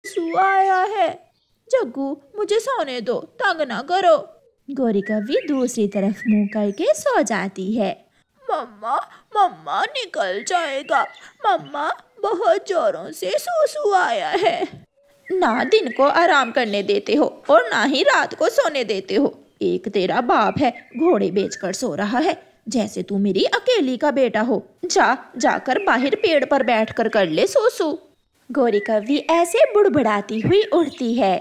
सू आया है। जग्गू मुझे सोने दो, तंग ना करो। गौरी कव्वी दूसरी तरफ मुंह करके सो जाती है। मम्मा मम्मा निकल जाएगा। मम्मा बहुत जोरों से सूसू आया है। ना दिन को आराम करने देते हो और ना ही रात को सोने देते हो। एक तेरा बाप है, घोड़े बेचकर सो रहा है जैसे तू मेरी अकेली का बेटा हो। जाकर बाहर पेड़ पर बैठकर कर ले सूसू। गौरी कव्वी ऐसे बुड़बुड़ाती हुई उठती है।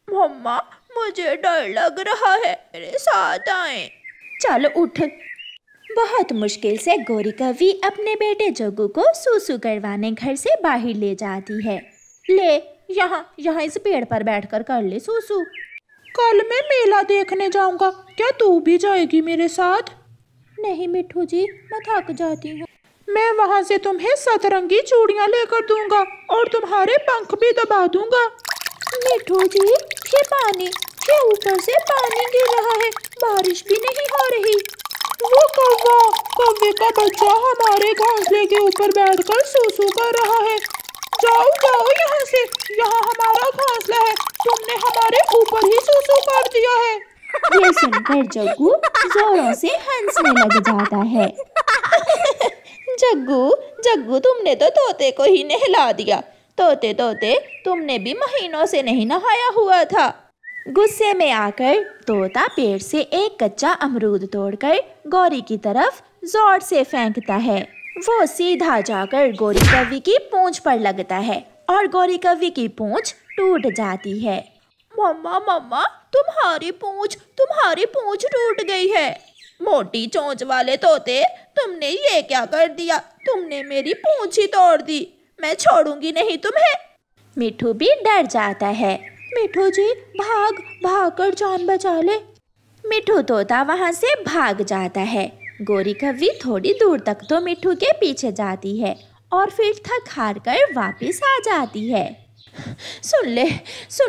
मम्मा मुझे डर लग रहा है, मेरे साथ आए। चल उठ। बहुत मुश्किल से गौरी कव्वी अपने बेटे जग्गू को सूसू करवाने घर से बाहर ले जाती है। ले यहाँ इस पेड़ पर बैठकर कर ले सूसू। कल मैं मेला देखने जाऊंगा, क्या तू भी जाएगी मेरे साथ? नहीं मिठू जी, मैं थक जाती हूँ। मैं वहाँ से तुम्हें सतरंगी चूड़ियाँ लेकर दूंगा और तुम्हारे पंख भी दबा दूंगा। मिठू जी, ये पानी, ये ऊपर से पानी गिर रहा है, बारिश भी नहीं हो रही। वो कौवे का बच्चा हमारे घोंसले के ऊपर बैठकर सूसू कर रहा है। जाओ यहाँ से, यहाँ हमारा घोंसला है, तुमने हमारे ऊपर ही सूसू कर दिया है। ये सुनकर जग्गू जोरों से हंसने लग जाता है। जग्गू तुमने तो तोते को ही नहला दिया। तोते तुमने भी महीनों से नहीं नहाया हुआ था। गुस्से में आकर तोता पेड़ से एक कच्चा अमरूद तोड़कर गौरी की तरफ जोर से फेंकता है। वो सीधा जाकर गौरी कव्वी की पूंछ पर लगता है और गौरी कव्वी की पूंछ टूट जाती है। मम्मा तुम्हारी पूंछ टूट गई है। मोटी चोंच वाले तोते, तुमने ये क्या कर दिया? तुमने मेरी पूंछ ही तोड़ दी। मैं छोड़ूंगी नहीं तुम्हें। मिठू भी डर जाता है। मिठू जी भाग कर जान बचा ले। मिठू तोता वहाँ से भाग जाता है। गौरी कव्वी थोड़ी दूर तक तो मिठू के पीछे जाती है और फिर थक हार कर वापिस आ जाती है। सुन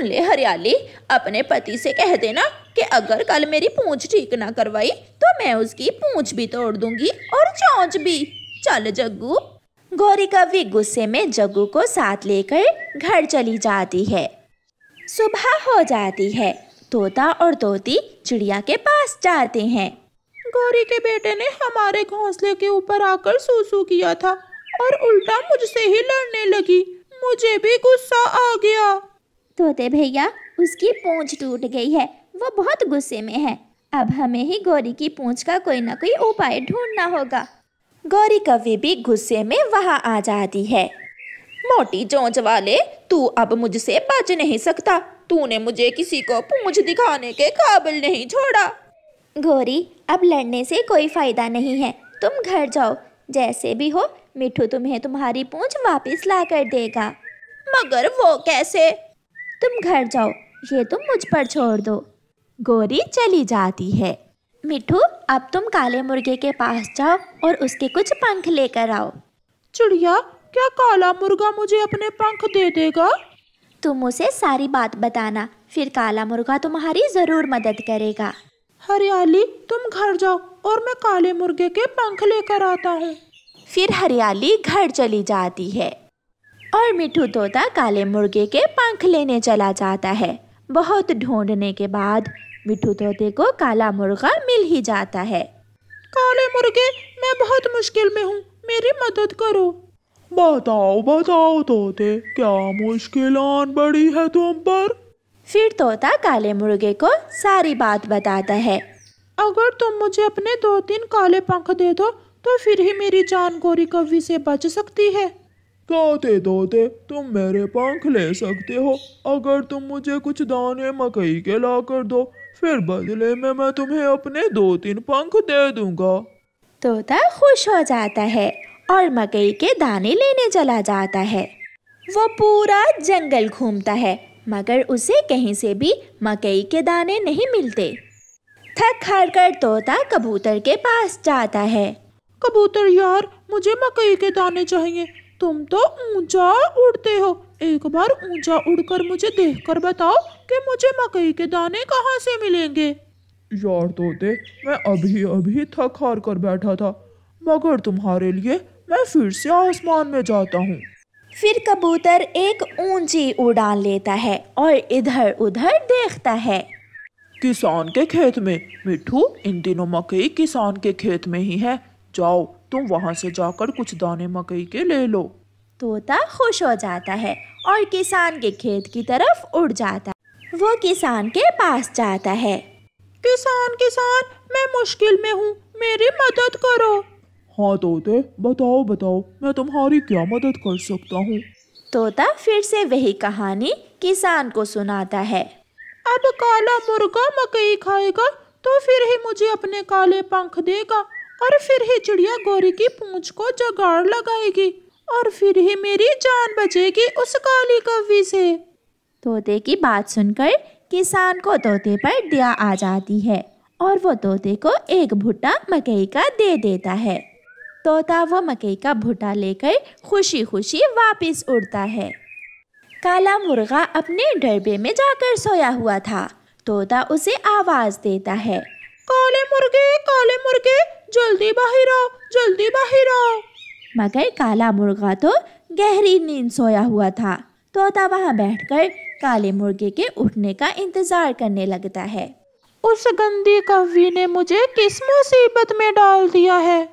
ले हरियाली, अपने पति से कह देना कि अगर कल मेरी पूंछ ठीक ना करवाई तो मैं उसकी पूंछ भी तोड़ दूंगी और चोंच भी। चल जग्गू। गौरी कव्वी गुस्से में जग्गू को साथ लेकर घर चली जाती है। सुबह हो जाती है। तोता और तोती चिड़िया के पास जाते हैं। गौरी के बेटे ने हमारे घोंसले के ऊपर आकर सूसू किया था और उल्टा मुझसे ही लड़ने लगी। मुझे भी गुस्सा आ गया। तोते भैया, उसकी पूंछ टूट गई है, वो बहुत गुस्से में है। अब हमें ही गौरी की पूंछ का कोई ना कोई उपाय ढूंढना होगा। गौरी कव्वी भी गुस्से में वहां आ जाती है। मोटी चोंच वाले, तू अब मुझसे बच नहीं सकता। तूने मुझे किसी को पूंछ दिखाने के काबिल नहीं छोड़ा। गौरी, अब लड़ने से कोई फायदा नहीं है, तुम घर जाओ। जैसे भी हो मिठू तुम्हें तुम्हारी पूंछ वापस ला कर देगा। मगर वो कैसे? तुम घर जाओ, ये तुम मुझ पर छोड़ दो। गौरी चली जाती है। मिठू, अब तुम काले मुर्गे के पास जाओ और उसके कुछ पंख लेकर आओ। चिड़िया, क्या काला मुर्गा मुझे अपने पंख दे देगा? तुम उसे सारी बात बताना, फिर काला मुर्गा तुम्हारी जरूर मदद करेगा। हरियाली, तुम घर जाओ और मैं काले मुर्गे के पंख लेकर आता हूँ। फिर हरियाली घर चली जाती है और मिठू तोता काले मुर्गे के पंख लेने चला जाता है। बहुत ढूंढने के बाद मिठू तोते को काला मुर्गा मिल ही जाता है। काले मुर्गे, मैं बहुत मुश्किल में हूँ, मेरी मदद करो। बताओ तोते, क्या मुश्किल आन पड़ी है तुम पर? फिर तोता काले मुर्गे को सारी बात बताता है। अगर तुम मुझे अपने 2-3 काले पंख दे दो तो फिर ही मेरी जान गौरी कव्वी से बच सकती है। तोते, तुम मेरे पंख ले सकते हो अगर तुम मुझे कुछ दाने मकई के ला कर दो, फिर बदले में मैं तुम्हें अपने 2-3 पंख दे दूंगा। तोता खुश हो जाता है और मकई के दाने लेने चला जाता है। वो पूरा जंगल घूमता है मगर उसे कहीं से भी मकई के दाने नहीं मिलते। थक हार कर तोता कबूतर के पास जाता है। कबूतर यार, मुझे मकई के दाने चाहिए। तुम तो ऊंचा उड़ते हो, एक बार ऊंचा उड़कर मुझे देखकर बताओ कि मुझे मकई के दाने कहाँ से मिलेंगे। यार तोते, मैं अभी थक हार कर बैठा था, मगर तुम्हारे लिए मैं फिर से आसमान में जाता हूँ। फिर कबूतर एक ऊंची उड़ान लेता है और इधर उधर देखता है। किसान के खेत में। मिट्ठू, इन दिनों मकई किसान के खेत में ही है। जाओ, तुम वहां से जाकर कुछ दाने मकई के ले लो। तोता खुश हो जाता है और किसान के खेत की तरफ उड़ जाता है। वो किसान के पास जाता है। किसान किसान, मैं मुश्किल में हूँ, मेरी मदद करो। हाँ तोते, बताओ बताओ, मैं तुम्हारी क्या मदद कर सकता हूँ। तोता फिर से वही कहानी किसान को सुनाता है। अब काला मुर्गा मकई खाएगा तो फिर ही मुझे अपने काले पंख देगा, और फिर ही चिड़िया गोरी की पूंछ को जगाड़ लगाएगी, और फिर ही मेरी जान बचेगी उस काली कौवी से। तोते की बात सुनकर किसान को तोते पर दया आ जाती है और वो तोते को एक भुट्टा मकई का दे देता है। तोता वो मकई का भुट्टा लेकर खुशी खुशी वापस उड़ता है। काला मुर्गा अपने डरबे में जाकर सोया हुआ था। तोता उसे आवाज देता है, काले मुर्गे, जल्दी बाहर आओ, जल्दी बाहर आओ। मगर काला मुर्गा तो गहरी नींद सोया हुआ था। तोता वहां बैठकर काले मुर्गे के उठने का इंतजार करने लगता है। उस गंदी कौवी ने मुझे किस मुसीबत में डाल दिया है।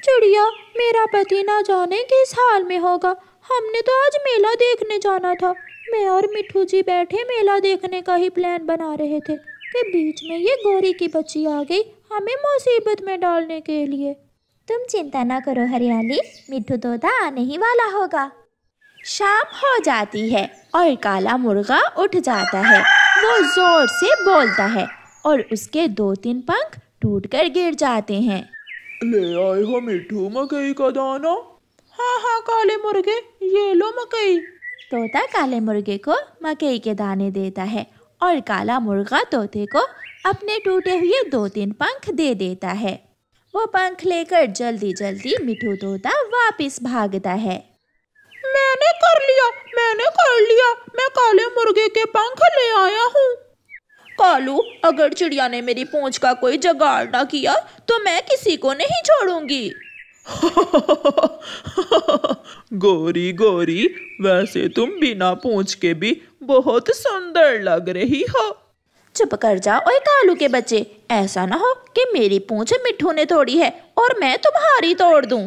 चिड़िया, मेरा पति ना जाने किस हाल में होगा। हमने तो आज मेला देखने जाना था। मैं और मिट्ठू जी बैठे मेला देखने का ही प्लान बना रहे थे कि बीच में ये गोरी की बच्ची आ गई हमें मुसीबत में डालने के लिए। तुम चिंता ना करो हरियाली, मिट्ठू तोता आने ही वाला होगा। शाम हो जाती है और काला मुर्गा उठ जाता है। वो जोर से बोलता है और उसके 2-3 पंख टूटकर गिर जाते हैं। ले आए हो मिट्ठू मकई का दाना। हाँ काले मुर्गे, ये लो मकई। तोता काले मुर्गे को मकई के दाने देता है और काला मुर्गा तोते को अपने टूटे हुए 2-3 पंख दे देता है। वो पंख लेकर जल्दी जल्दी मिट्ठू तोता वापस भागता है। मैंने कर लिया, मैं काले मुर्गे के पंख ले आया हूँ। कालू, अगर चिड़िया ने मेरी पूंछ का कोई जुगाड़ ना किया तो मैं किसी को नहीं छोड़ूंगी। गोरी गोरी, वैसे तुम बिना पूंछ के भी बहुत सुंदर लग रही हो। चुप कर जाओ ओए कालू के बच्चे, ऐसा ना हो कि मेरी पूंछ मिट्ठू ने तोड़ी है और मैं तुम्हारी तोड़ दूं।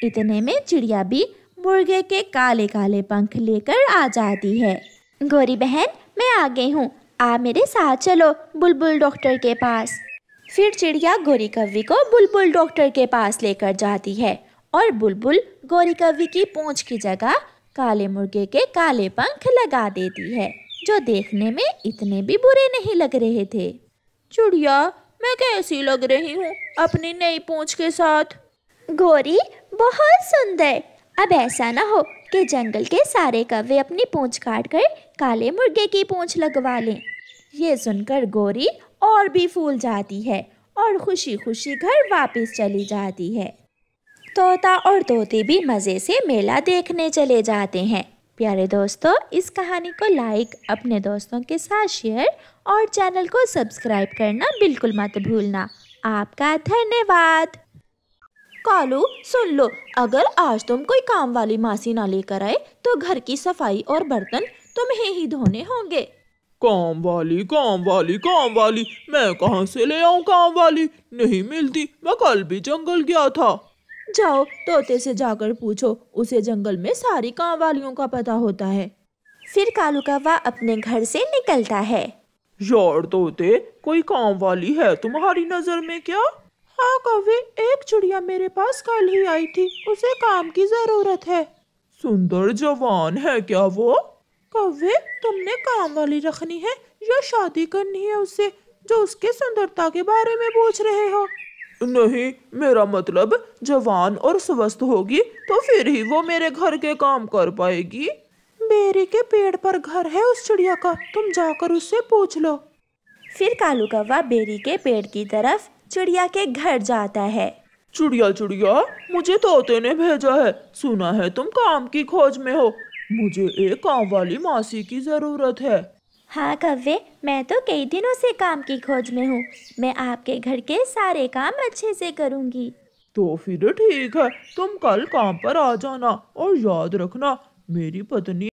इतने में चिड़िया भी मुर्गे के काले काले पंख लेकर आ जाती है। गोरी बहन, मैं आ गई हूँ, आप मेरे साथ चलो बुलबुल डॉक्टर के पास। फिर चिड़िया गोरी कौवी को बुलबुल डॉक्टर के पास लेकर जाती है और बुलबुल गोरी कौवी की पूंछ की जगह काले मुर्गे के काले पंख लगा देती है, जो देखने में इतने भी बुरे नहीं लग रहे थे। चिड़िया, मैं कैसी लग रही हूँ अपनी नई पूंछ के साथ? गोरी, बहुत सुंदर। अब ऐसा ना हो कि जंगल के सारे कौवे अपनी पूंछ काट कर काले मुर्गे की पूंछ लगवा लें। ये सुनकर गोरी और भी फूल जाती है और खुशी खुशी घर वापस चली जाती है। तोता और तोते भी मज़े से मेला देखने चले जाते हैं। प्यारे दोस्तों, इस कहानी को लाइक, अपने दोस्तों के साथ शेयर और चैनल को सब्सक्राइब करना बिल्कुल मत भूलना। आपका धन्यवाद। कालू, सुन लो, अगर आज तुम कोई काम वाली मासी ना लेकर आए तो घर की सफाई और बर्तन तुम्हें ही धोने होंगे। काम वाली, मैं कहाँ से ले आऊँ काम वाली? नहीं मिलती। मैं कल भी जंगल गया था। जाओ, तोते से जाकर पूछो, उसे जंगल में सारी काम वालियों का पता होता है। फिर कालू कौवा अपने घर से निकलता है। यार तोते, कोई काम वाली है तुम्हारी नजर में क्या? हाँ कौवे, एक चिड़िया मेरे पास कल ही आई थी, उसे काम की जरूरत है। सुंदर जवान है क्या वो? कौवे, तुमने काम वाली रखनी है या शादी करनी है उससे, जो उसके सुंदरता के बारे में पूछ रहे हो? नहीं, मेरा मतलब जवान और स्वस्थ होगी तो फिर ही वो मेरे घर के काम कर पाएगी। बेरी के पेड़ पर घर है उस चिड़िया का, तुम जाकर उससे पूछ लो। फिर कालू कौवा बेरी के पेड़ की तरफ चिड़िया के घर जाता है। चिड़िया, मुझे तोते ने भेजा है। सुना है तुम काम की खोज में हो। मुझे एक काम वाली मासी की जरूरत है। हाँ कौवे, मैं तो कई दिनों से काम की खोज में हूँ। मैं आपके घर के सारे काम अच्छे से करूँगी। तो फिर ठीक है, तुम कल काम पर आ जाना और याद रखना मेरी पत्नी